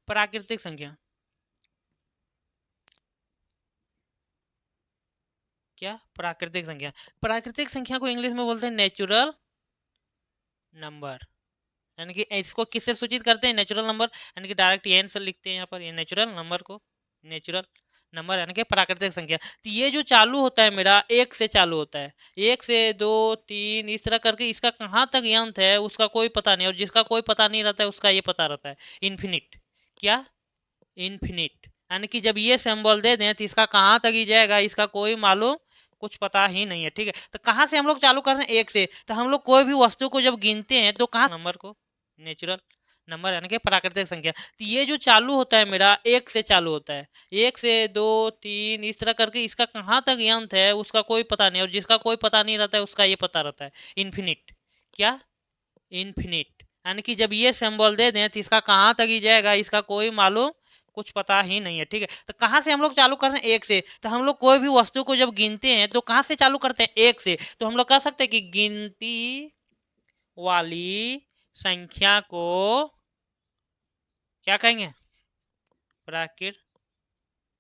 प्राकृतिक संख्या। क्या? प्राकृतिक संख्या। प्राकृतिक संख्या को इंग्लिश में बोलते हैं नेचुरल नंबर। यानी कि इसको किससे सूचित करते हैं? Natural number. यानी कि डायरेक्ट एन से लिखते हैं यहाँ पर, ये नेचुरल नंबर को, नेचुरल नंबर यानी कि प्राकृतिक संख्या। तो ये जो चालू होता है मेरा, एक से चालू होता है, एक से दो तीन इस तरह करके, इसका कहाँ तक अंत है उसका कोई पता नहीं, और जिसका कोई पता नहीं रहता है उसका ये पता रहता है, इन्फिनिट। क्या? इन्फिनिट। यानी कि जब ये सिंबल दे दें तो इसका कहाँ तक ही जाएगा इसका कोई मालूम, कुछ पता ही नहीं है। ठीक है, तो कहाँ से हम लोग चालू कर रहे हैं? एक से। तो हम लोग कोई भी वस्तु को जब गिनते हैं तो कहाँ नंबर को, नेचुरल नंबर यानी कि प्राकृतिक संख्या। तो ये जो चालू होता है मेरा, एक से चालू होता है, एक से दो तीन इस तरह करके, इसका कहाँ तक अंत है उसका कोई पता नहीं, और जिसका कोई पता नहीं रहता है उसका ये पता रहता है, इन्फिनिट। क्या? इन्फिनिट। यानी कि जब ये सिंबल दे दें तो इसका कहाँ तक ही जाएगा इसका कोई मालूम, कुछ पता ही नहीं है। ठीक है, तो कहाँ से हम लोग चालू कर रहे हैं? एक से। तो हम लोग कोई भी वस्तु को जब गिनते हैं तो कहाँ से चालू करते हैं? एक से। तो हम लोग कह सकते हैं कि गिनती वाली संख्या को क्या कहेंगे? प्राकृत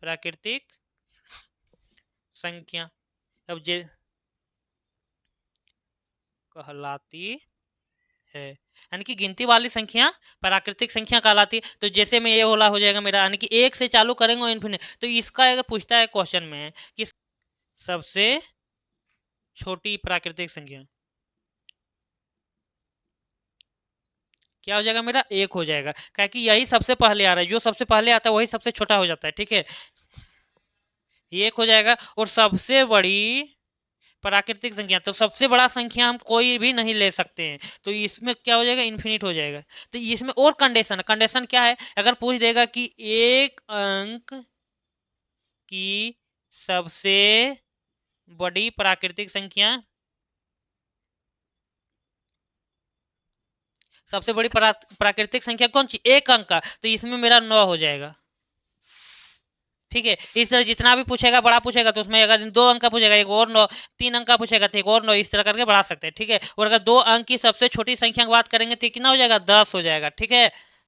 प्राकृतिक संख्या। अब जे कहलाती है। यानी कि गिनती वाली संख्या प्राकृतिक संख्या कहलाती है। तो जैसे में ये होला हो जाएगा मेरा, यानी कि एक से चालू करेंगे इन्फिनिट। तो इसका अगर पूछता है क्वेश्चन में कि सबसे छोटी प्राकृतिक संख्या, क्या हो जाएगा मेरा? एक हो जाएगा, क्या कि यही सबसे पहले आ रहा है, जो सबसे पहले आता है वही सबसे छोटा हो जाता है। ठीक है, ये एक हो जाएगा। और सबसे बड़ी प्राकृतिक संख्या, तो सबसे बड़ा संख्या हम कोई भी नहीं ले सकते हैं, तो इसमें क्या हो जाएगा? इन्फिनिट हो जाएगा। तो इसमें और कंडीशन, कंडीशन क्या है? अगर पूछ देगा कि एक अंक की सबसे बड़ी प्राकृतिक संख्या, सबसे बड़ी प्राकृतिक संख्या कौन सी? एक अंक का, तो इसमें मेरा 9 हो जाएगा। ठीक है, इस तरह जितना भी पूछेगा, बड़ा पूछेगा तो उसमें अगर 2 अंक का पूछेगा एक और 9, 3 अंक का पूछेगा तो एक और 9, इस तरह करके बढ़ा सकते हैं। ठीक है, और अगर 2 अंक की सबसे छोटी संख्या की बात करेंगे तो कितना हो जाएगा? 10 हो जाएगा। ठीक है,